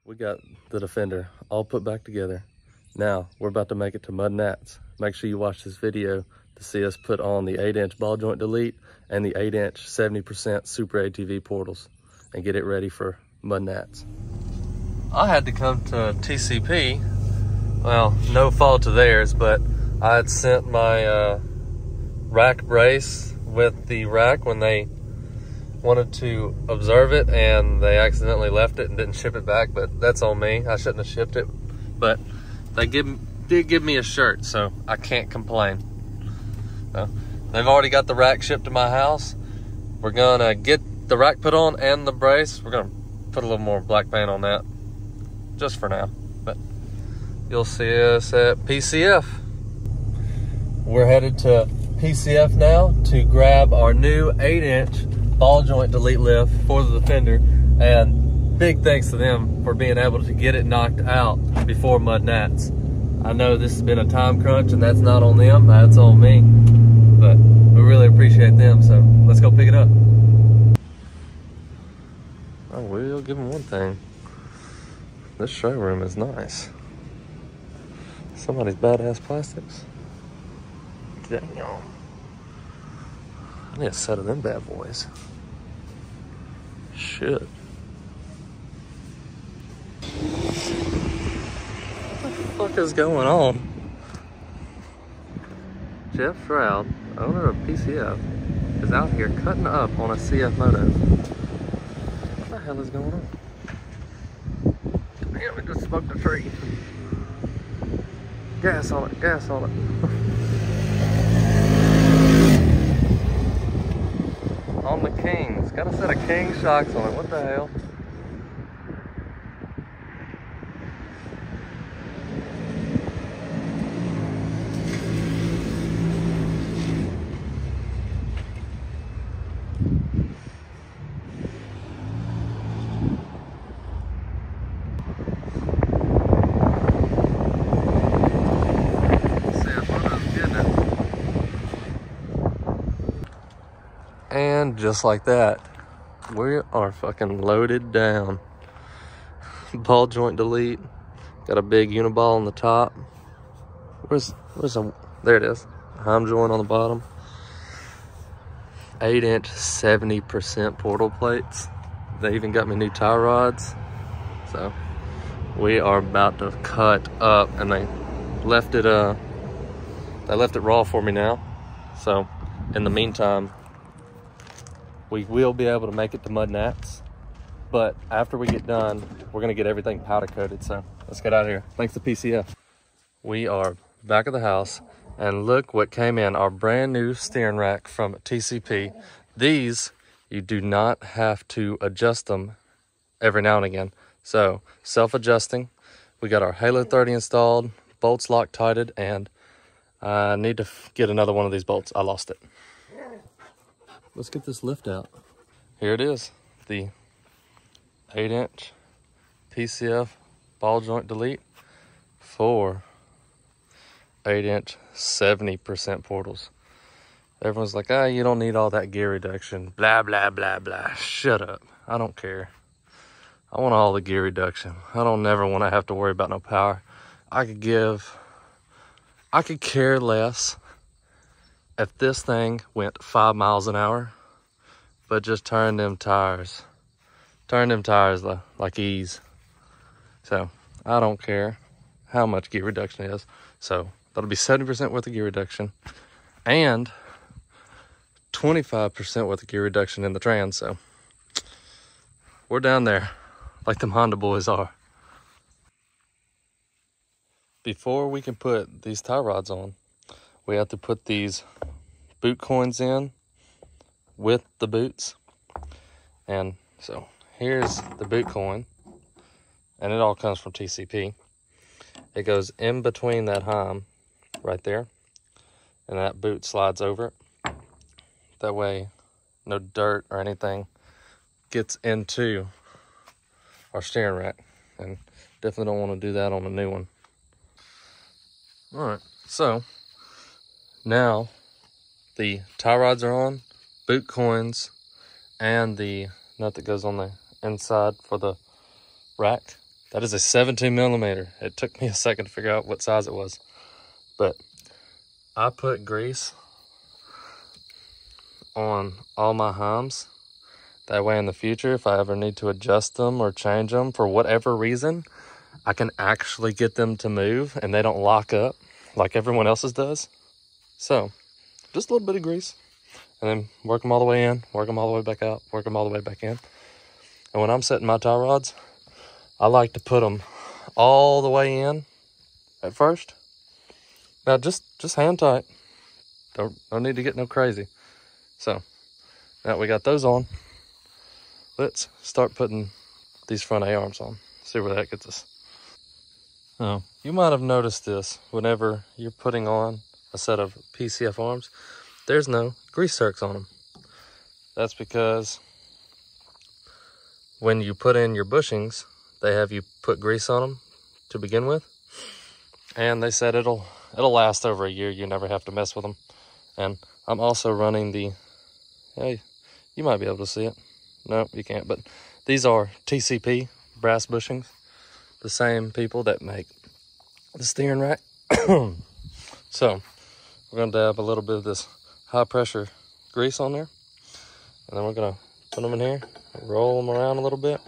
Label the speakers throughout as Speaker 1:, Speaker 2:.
Speaker 1: We got the Defender all put back together. Now we're about to make it to Mud Nats. Make sure you watch this video to see us put on the 8-inch ball joint delete and the 8-inch 70% SuperATV portals and get it ready for Mud Nats. I had to come to TCP. Well, no fault of theirs, but I had sent my rack brace with the rack when they wanted to observe it, and they accidentally left it and didn't ship it back, but that's on me. I shouldn't have shipped it, but they did give me a shirt, so I can't complain. So they've already got the rack shipped to my house. We're gonna get the rack put on and the brace. We're gonna put a little more black paint on that just for now, but you'll see us at PCF. We're headed to PCF now to grab our new 8-inch ball joint delete lift for the Defender, and big thanks to them for being able to get it knocked out before Mud Nats. I know this has been a time crunch, and that's not on them, that's on me, but we really appreciate them, so let's go pick it up. I will give them one thing. This showroom is nice. Somebody's badass plastics. Damn. I need a set of them bad boys. Shit. What the fuck is going on? Jeff Shroud, owner of PCF, is out here cutting up on a CF moto. What the hell is going on? Damn, we just smoked a tree. Gas on it, gas on it. On the Kings. Got a set of King shocks on it. What the hell? And just like that, we are fucking loaded down. Ball joint delete. Got a big uniball on the top. There it is. Heim joint on the bottom. 8-inch 70% portal plates. They even got me new tie rods. So we are about to cut up, and they left it raw for me now. So in the meantime, we will be able to make it to Mud Nats, but after we get done, we're gonna get everything powder coated. So let's get out of here. Thanks to PCF. We are back at the house, and look what came in, our brand new steering rack from TCP. These, you do not have to adjust them every now and again. So self-adjusting. We got our Halo 30 installed, bolts Loctited, and I need to get another one of these bolts. I lost it. Let's get this lift out. Here it is, the 8-inch PCF ball joint delete for 8-inch 70% portals. Everyone's like, ah, you don't need all that gear reduction, blah, blah, blah, blah. Shut up, I don't care. I want all the gear reduction. I don't never want to have to worry about no power. I could care less if this thing went 5 miles an hour, but just turn them tires like ease. So I don't care how much gear reduction is. So that'll be 70% worth of gear reduction and 25% worth of gear reduction in the trans. So we're down there like them Honda boys are. Before we can put these tie rods on, we have to put these boot coins in with the boots. And so here's the boot coin, and it all comes from TCP. It goes in between that Heim right there, and that boot slides over it. That way no dirt or anything gets into our steering rack, and definitely don't want to do that on a new one. All right, so now the tie rods are on, boot coins, and the nut that goes on the inside for the rack That is a 17 millimeter. It took me a second to figure out what size it was. But I put grease on all my heims. That way in the future, if I ever need to adjust them or change them for whatever reason, I can actually get them to move and they don't lock up like everyone else's does. So just a little bit of grease and then work them all the way in, work them all the way back out, work them all the way back in. And when I'm setting my tie rods, I like to put them all the way in at first. Now just hand tight. Don't need to get no crazy. So now we got those on. Let's start putting these front A-arms on. See where that gets us. Oh, you might have noticed this whenever you're putting on a set of PCF arms. There's no grease zerks on them. That's because when you put in your bushings, they have you put grease on them to begin with. And they said it'll last over a year. You never have to mess with them. And I'm also running the, hey, you might be able to see it. No, you can't, but these are TCP brass bushings. The same people that make the steering rack. So we're gonna dab a little bit of this high pressure grease on there. And then we're gonna put them in here, roll them around a little bit,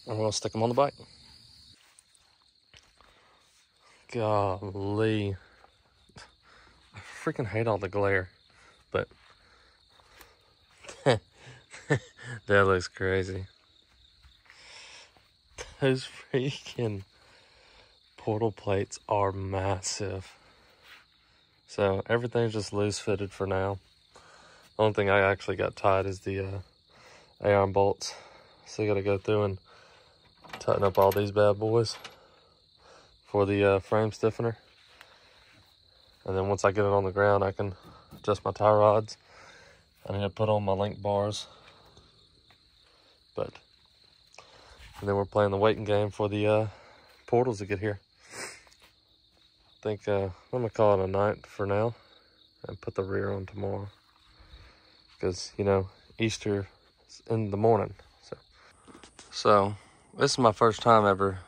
Speaker 1: and we're gonna stick them on the bike. Golly. I freaking hate all the glare, but that looks crazy. Those freaking portal plates are massive. So everything's just loose fitted for now. The only thing I actually got tied is the A-arm bolts. So you gotta go through and tighten up all these bad boys for the frame stiffener. And then once I get it on the ground, I can adjust my tie rods. I need to put on my link bars. And then we're playing the waiting game for the portals to get here. I think I'm gonna call it a night for now and put the rear on tomorrow. Because, you know, Easter is in the morning. So this is my first time ever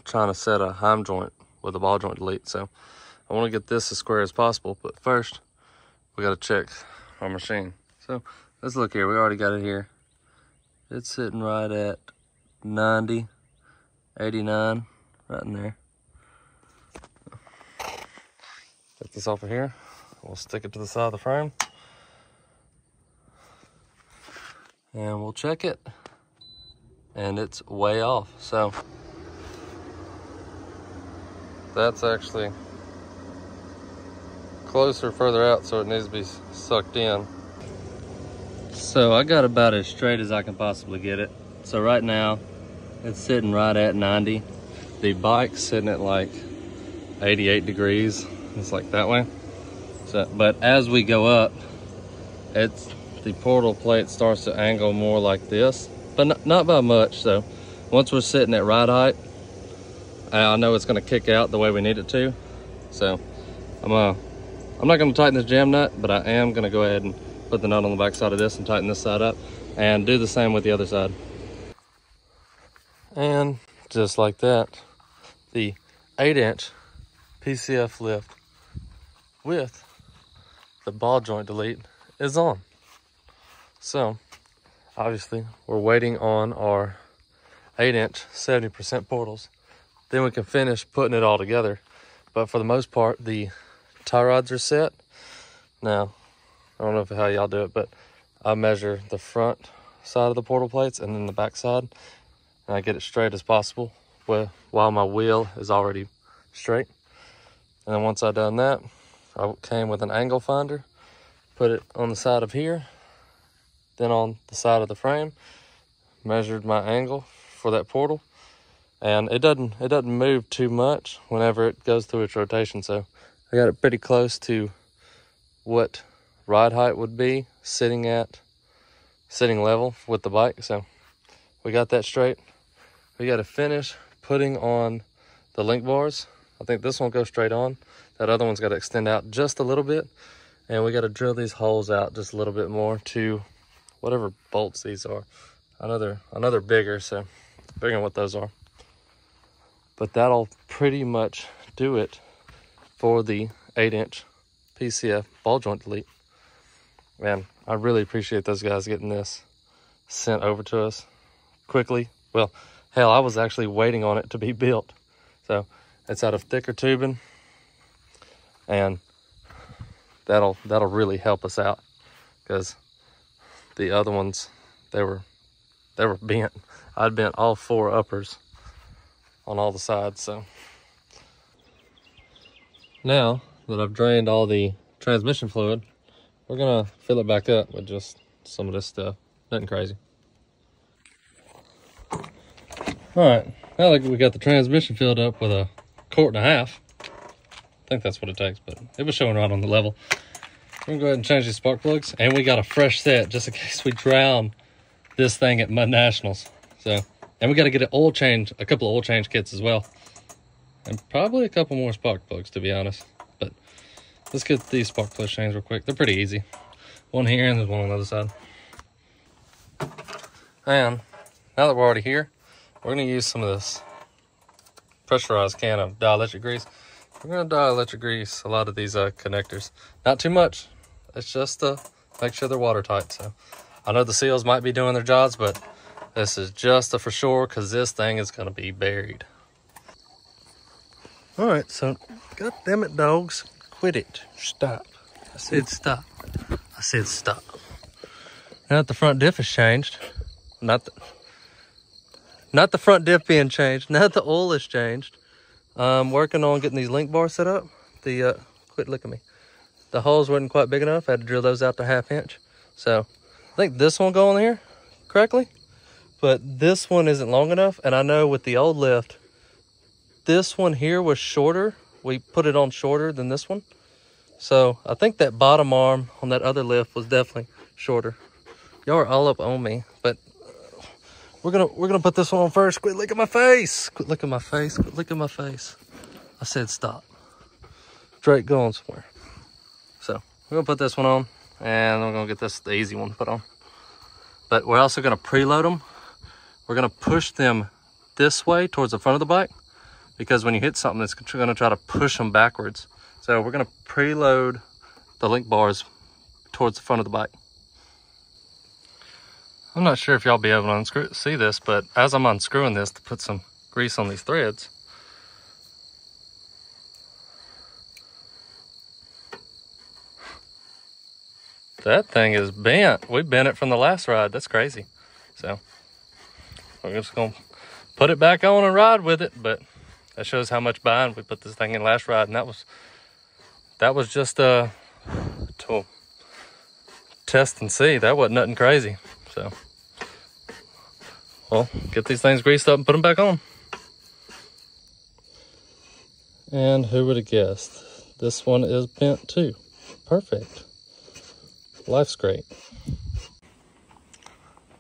Speaker 1: trying to set a heim joint with a ball joint delete. So I want to get this as square as possible. But first, we got to check our machine. So let's look here. We already got it here. It's sitting right at 90, 89, right in there. Get this off of here. We'll stick it to the side of the frame. And we'll check it. And it's way off. So that's actually closer further out, so it needs to be sucked in. So I got about as straight as I can possibly get it. So right now it's sitting right at 90. The bike's sitting at like 88 degrees. It's like that way. So, but as we go up, the portal plate starts to angle more like this, but not by much. So once we're sitting at ride height, I know it's going to kick out the way we need it to. So I'm not going to tighten this jam nut, but I am going to go ahead and put the nut on the back side of this and tighten this side up, and do the same with the other side. And just like that, the 8-inch PCF lift with the ball joint delete is on. So obviously we're waiting on our 8-inch 70% portals. Then we can finish putting it all together. But for the most part, the tie rods are set. Now, I don't know how y'all do it, but I measure the front side of the portal plates and then the back side, and I get it straight as possible while my wheel is already straight. And then once I've done that, I came with an angle finder, put it on the side of here, then on the side of the frame, measured my angle for that portal, and it doesn't move too much whenever it goes through its rotation. So I got it pretty close to what ride height would be sitting level with the bike. So we got that straight. We got to finish putting on the link bars. I think this one goes straight on. That other one's got to extend out just a little bit, and we got to drill these holes out just a little bit more to whatever bolts these are. I know they're bigger, so figuring what those are. But that'll pretty much do it for the 8-inch PCF ball joint delete. Man, I really appreciate those guys getting this sent over to us quickly. Well, hell, I was actually waiting on it to be built. So it's out of thicker tubing, and that'll really help us out, because the other ones, they were bent. I'd bent all 4 uppers on all the sides. So now that I've drained all the transmission fluid, we're gonna fill it back up with just some of this stuff. Nothing crazy. All right, now that we got the transmission filled up with a 1.5 quart, I think that's what it takes, but it was showing right on the level. We're gonna go ahead and change these spark plugs, and we got a fresh set just in case we drown this thing at Mud Nationals. So, and we got to get an oil change, a couple of oil change kits as well, and probably a couple more spark plugs, to be honest. But let's get these spark plugs changed real quick. They're pretty easy. One here and there's one on the other side. And now that we're already here, we're gonna use some of this pressurized can of dielectric grease. We're gonna dielectric grease a lot of these connectors. Not too much. It's just to make sure they're watertight. So I know the seals might be doing their jobs, but this is just a for sure, because this thing is gonna be buried. All right, so god damn it, dogs, quit it. Stop. I said stop. I said stop. Now that the front diff is changed, not the front diff being changed, now that the oil is changed, I'm working on getting these link bars set up. Quit licking me. The holes weren't quite big enough. I had to drill those out to 1/2 inch. So I think this one will go in here correctly, but this one isn't long enough. And I know with the old lift, this one here was shorter. We put it on shorter than this one. So I think that bottom arm on that other lift was definitely shorter. Y'all are all up on me, but we're gonna put this one on first. Quit licking my face. Quit licking my face. Quit licking my face. I said stop. Drake going somewhere. So we're gonna put this one on, and we're gonna get this the easy one to put on. But we're also gonna preload them. We're gonna push them this way towards the front of the bike, because when you hit something, it's gonna try to push them backwards. So we're gonna preload the link bars towards the front of the bike. I'm not sure if y'all be able to see this, but as I'm unscrewing this to put some grease on these threads, that thing is bent. We bent it from the last ride. That's crazy. So we're just gonna put it back on and ride with it. But that shows how much bind we put this thing in last ride, and that was just to test and see. That wasn't nothing crazy. So well, get these things greased up and put them back on. And who would have guessed? This one is bent too. Perfect. Life's great.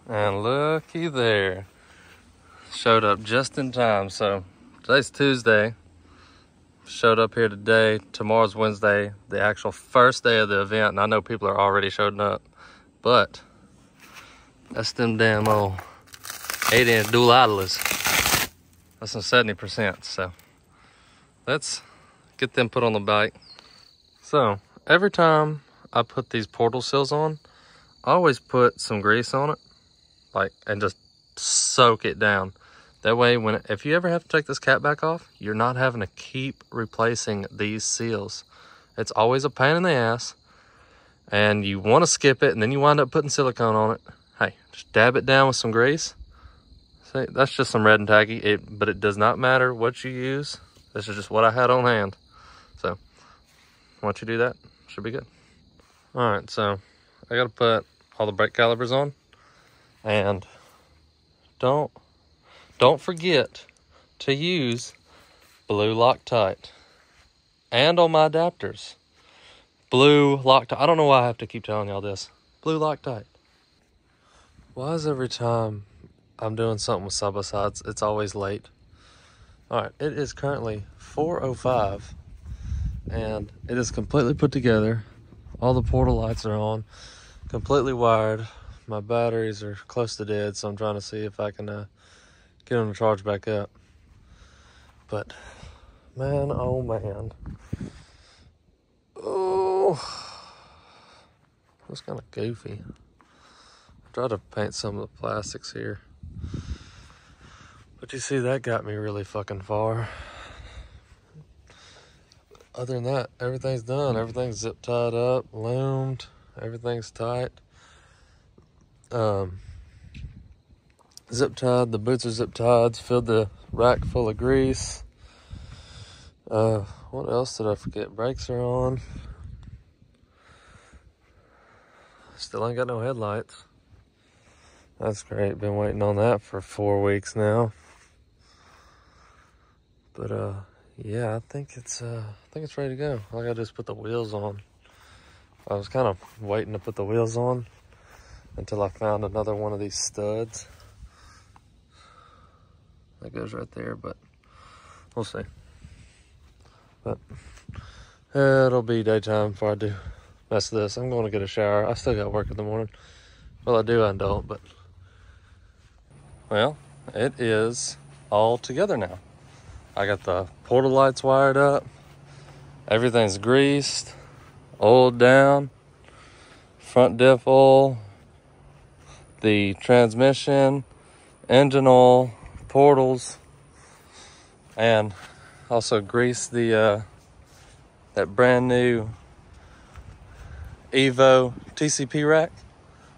Speaker 1: And looky there. Showed up just in time. So today's Tuesday. Showed up here today. Tomorrow's Wednesday, the actual first day of the event. And I know people are already showing up. But that's them damn old 8-inch dual idlers. That's some 70%. So let's get them put on the bike. So every time I put these portal seals on, I always put some grease on it, and just soak it down. That way, if you ever have to take this cap back off, you're not having to keep replacing these seals. It's always a pain in the ass, and you want to skip it, and then you wind up putting silicone on it. Hey, just dab it down with some grease. See, that's just some red and tacky, but it does not matter what you use. This is just what I had on hand. So once you do that, should be good. All right, so I gotta put all the brake calipers on, and don't forget to use blue Loctite. And on my adapters, blue Loctite. I don't know why I have to keep telling y'all this. Blue Loctite. Why is every time I'm doing something with side-by-sides, it's always late? All right, it is currently 4:05, and it is completely put together. All the portal lights are on, completely wired. My batteries are close to dead, so I'm trying to see if I can get them to charge back up. but man, oh man. Oh, that's kind of goofy. Try to paint some of the plastics here. But you see, that got me really fucking far. Other than that, everything's done. Everything's zip tied up, loomed. Everything's tight. Zip tied. The boots are zip tied. Filled the rack full of grease. What else did I forget? Brakes are on. Still ain't got no headlights. That's great. Been waiting on that for 4 weeks now. But yeah, I think it's ready to go. I gotta just put the wheels on. I was kind of waiting to put the wheels on until I found another one of these studs. That goes right there, but we'll see. But it'll be daytime before I do mess of this. I'm going to get a shower. I still got work in the morning. Well, I do, I don't, but well, it is all together now. I got the portal lights wired up. Everything's greased, oiled down, front diff oil, the transmission, engine oil, portals, and also greased the that brand new Evo TCP rack.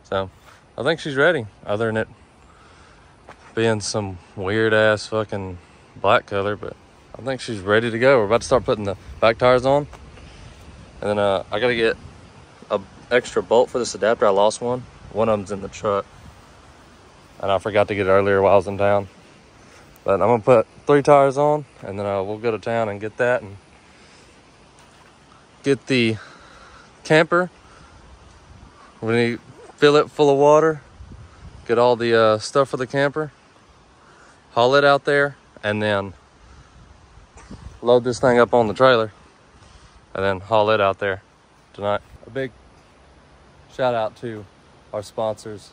Speaker 1: So I think she's ready, other than it being some weird ass fucking black color, but I think she's ready to go. We're about to start putting the back tires on, and then I gotta get a extra bolt for this adapter. I lost one. One of them's in the truck, and I forgot to get it earlier while I was in town. But I'm gonna put 3 tires on, and then we'll go to town and get that, and get the camper. We need to fill it full of water, get all the stuff for the camper, haul it out there, and then load this thing up on the trailer, and then haul it out there tonight. A big shout out to our sponsors,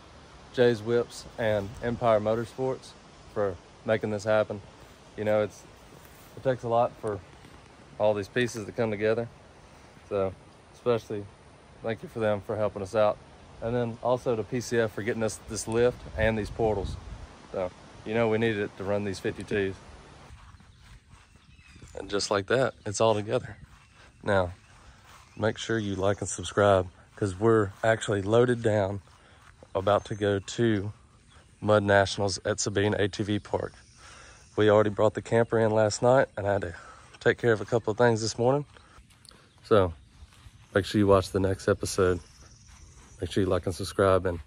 Speaker 1: Jay's Whips and Empire Motorsports, for making this happen. You know, it takes a lot for all these pieces to come together. So especially thank you for them for helping us out. And then also to PCF for getting us this lift and these portals. So, you know, we needed it to run these 52s. And just like that, it's all together. Now, make sure you like and subscribe, because we're actually loaded down, about to go to Mud Nationals at Sabine ATV Park. We already brought the camper in last night, and I had to take care of a couple of things this morning. So make sure you watch the next episode. Make sure you like and subscribe, and